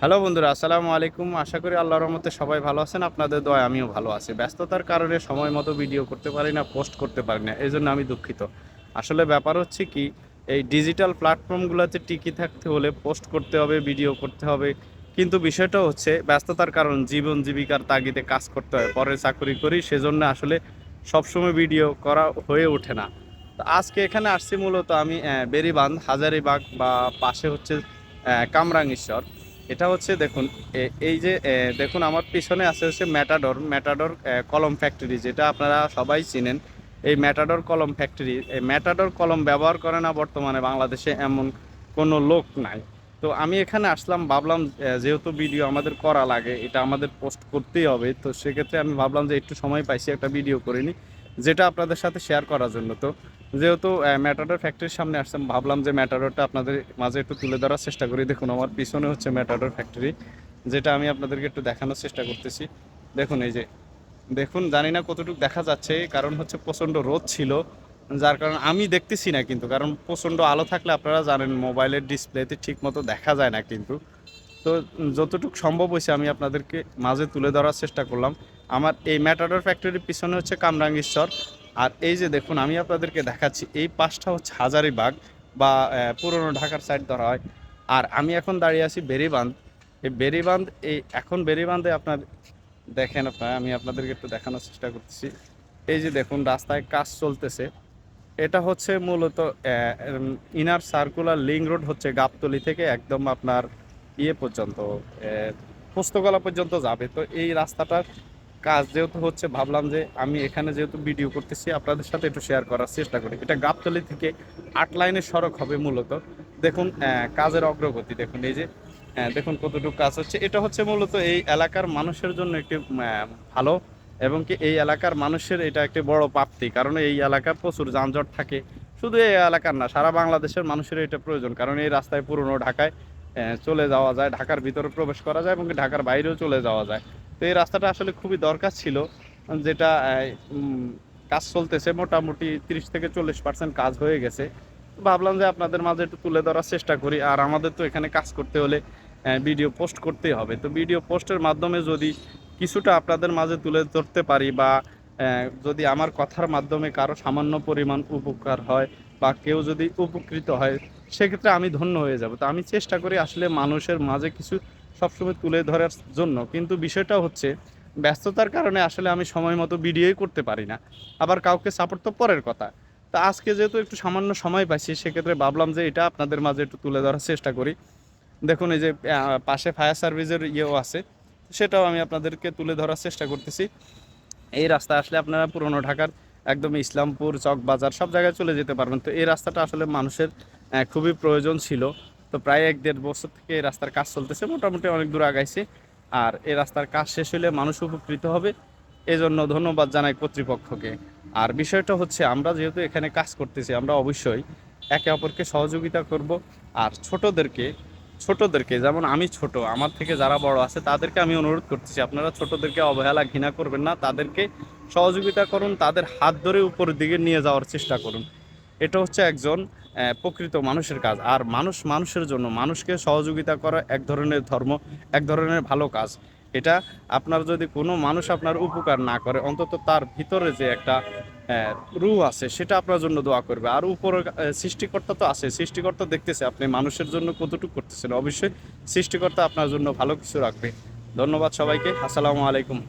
Hello বন্ধুরা, আসসালামু আলাইকুম। আশা করি আল্লাহর রহমতে সবাই ভালো আছেন। আপনাদের দোয়ায় আমিও ভালো আছি। ব্যস্ততার কারণে সময় মতো ভিডিও করতে পারি না, পোস্ট করতে পারি না, এই জন্য আমি দুঃখিত। আসলে ব্যাপার হচ্ছে কি, এই ডিজিটাল প্ল্যাটফর্মগুলোতে টিকে থাকতে হলে পোস্ট করতে হবে, ভিডিও করতে হবে। কিন্তু বিষয়টা হচ্ছে ব্যস্ততার কারণ, জীবন জীবিকার তাগিদে কাজ করতে হয়, পরে চাকরি করি, সেজন্য আসলে সবসময় ভিডিও করা হয়ে ওঠে না। তো আজকে এখানে আসছি মূলত আমি বেরিবাঁধ, হাজারীবাগ বা পাশে হচ্ছে কামরাঙ্গীরচর। এটা হচ্ছে দেখুন, এই যে দেখুন আমার পিছনে আছে হচ্ছে ম্যাটাডোর ম্যাটাডোর কলম ফ্যাক্টরি, যেটা আপনারা সবাই চিনেন। এই ম্যাটাডোর কলম ফ্যাক্টরি, এই ম্যাটাডোর কলম ব্যবহার করে না বর্তমানে বাংলাদেশে এমন কোনো লোক নাই। তো আমি এখানে আসলাম, ভাবলাম যেহেতু ভিডিও আমাদের করা লাগে, এটা আমাদের পোস্ট করতেই হবে, তো সেক্ষেত্রে আমি ভাবলাম যে একটু সময় পাইছি, একটা ভিডিও করে নিই, যেটা আপনাদের সাথে শেয়ার করার জন্য। তো যেহেতু ম্যাটাডোর ফ্যাক্টরির সামনে আসলাম, ভাবলাম যে ম্যাটাডোরটা আপনাদের মাঝে একটু তুলে ধরার চেষ্টা করি। দেখুন আমার পিছনে হচ্ছে ম্যাটাডোর ফ্যাক্টরি, যেটা আমি আপনাদেরকে একটু দেখানোর চেষ্টা করতেছি। দেখুন এই যে, দেখুন জানি না কতটুকু দেখা যাচ্ছে, কারণ হচ্ছে প্রচণ্ড রোদ ছিল, যার কারণে আমি দেখতেছি না কিন্তু, কারণ প্রচণ্ড আলো থাকলে আপনারা জানেন মোবাইলের ডিসপ্লেতে ঠিক মতো দেখা যায় না কিন্তু। তো যতটুকু সম্ভব হয়েছে আমি আপনাদেরকে মাঝে তুলে ধরার চেষ্টা করলাম। আমার এই ম্যাটাডোর ফ্যাক্টরির পিছনে হচ্ছে কামরাঙ্গীরচর। আর এই যে দেখুন আমি আপনাদেরকে দেখাচ্ছি, এই পাশটা হচ্ছে হাজারীবাগ বা পুরনো ঢাকার সাইড ধরা হয়। আর আমি এখন দাঁড়িয়ে আছি বেরিবাঁধ। এই বেরিবাঁধ, এই এখন বেরিবাঁধে আপনার দেখেন, আমি আপনাদেরকে একটু দেখানোর চেষ্টা করতেছি। এই যে দেখুন রাস্তায় কাজ চলতেছে। এটা হচ্ছে মূলত ইনার সার্কুলার লিঙ্ক রোড, হচ্ছে গাবতলী থেকে একদম আপনার ইয়ে পর্যন্ত, পোস্তগোলা পর্যন্ত যাবে। তো এই রাস্তাটার কাজ যেহেতু হচ্ছে, ভাবলাম যে আমি এখানে যেহেতু ভিডিও করতেছি আপনাদের সাথে একটু শেয়ার করার চেষ্টা করি। এটা গাবতলী থেকে 8 লাইনের সড়ক হবে মূলত। দেখুন কাজের অগ্রগতি দেখুন, এই যে দেখুন কতটুকু কাজ হচ্ছে। এটা হচ্ছে মূলত এই এলাকার মানুষের জন্য একটি ভালো, এবং কি এই এলাকার মানুষের এটা একটি বড় প্রাপ্তি, কারণ এই এলাকার প্রচুর যানজট থাকে। শুধু এই এলাকার না, সারা বাংলাদেশের মানুষের এটা প্রয়োজন, কারণ এই রাস্তায় পুরনো ঢাকায় চলে যাওয়া যায়, ঢাকার ভিতরে প্রবেশ করা যায় এবং কি ঢাকার বাইরেও চলে যাওয়া যায়। তো এই রাস্তাটা আসলে খুবই দরকার ছিল, যেটা কাজ চলতেছে, মোটামুটি 30 থেকে 40% কাজ হয়ে গেছে। ভাবলাম যে আপনাদের মাঝে একটু তুলে ধরার চেষ্টা করি। আর আমাদের তো এখানে কাজ করতে হলে ভিডিও পোস্ট করতেই হবে। তো ভিডিও পোস্টের মাধ্যমে যদি কিছুটা আপনাদের মাঝে তুলে ধরতে পারি, বা যদি আমার কথার মাধ্যমে কারো সামান্য পরিমাণ উপকার হয় বা কেউ যদি উপকৃত হয়, সেক্ষেত্রে আমি ধন্য হয়ে যাব। তো আমি চেষ্টা করি আসলে মানুষের মাঝে কিছু সবসময় তুলে ধরার জন্য, কিন্তু বিষয়টা হচ্ছে ব্যস্ততার কারণে আসলে আমি সময় মতো ভিডিওই করতে পারি না। আবার কাউকে সাপোর্ট তো পরের কথা। তো আজকে যেহেতু একটু সামান্য সময় পাইছি, সেক্ষেত্রে ভাবলাম যে এটা আপনাদের মাঝে একটু তুলে ধরার চেষ্টা করি। দেখুন এই যে পাশে ফায়ার সার্ভিসের ইয়েও আছে, সেটাও আমি আপনাদেরকে তুলে ধরার চেষ্টা করতেছি। এই রাস্তা আসলে আপনারা পুরনো ঢাকার একদম ইসলামপুর চকবাজার সব জায়গায় চলে যেতে পারবেন। তো এই রাস্তাটা আসলে মানুষের খুবই প্রয়োজন ছিল। তো প্রায় 1-1.5 বছর থেকে এই রাস্তার কাজ চলতেছে, মোটামুটি অনেক দূর আগাইছে। আর এই রাস্তার কাজ শেষ হলে মানুষ উপকৃত হবে, এজন্য ধন্যবাদ জানাই কর্তৃপক্ষকে। আর বিষয়টা হচ্ছে, আমরা যেহেতু এখানে কাজ করতেছি, আমরা অবশ্যই একে অপরকে সহযোগিতা করব। আর ছোটদেরকে যেমন আমি ছোট, আমার থেকে যারা বড় আছে তাদেরকে আমি অনুরোধ করতেছি, আপনারা ছোটদেরকে অবহেলা ঘৃণা করবেন না, তাদেরকে সহযোগিতা করুন, তাদের হাত ধরে উপরের দিকে নিয়ে যাওয়ার চেষ্টা করুন। এটা হচ্ছে একজন প্রকৃত মানুষের কাজ। আর মানুষ মানুষের জন্য, মানুষকে সহযোগিতা করা এক ধরনের ধর্ম, এক ধরনের ভালো কাজ। এটা আপনার যদি কোনো মানুষ আপনার উপকার না করে, অন্তত তার ভিতরে যে একটা রূহ আছে, সেটা আপনার জন্য দোয়া করবে। আর উপর সৃষ্টিকর্তা তো আছে, সৃষ্টিকর্তা দেখতেছে আপনি মানুষের জন্য কতটুকু করতেছেন, অবশ্যই সৃষ্টিকর্তা আপনার জন্য ভালো কিছু রাখবে। ধন্যবাদ সবাইকে, আসসালামু আলাইকুম।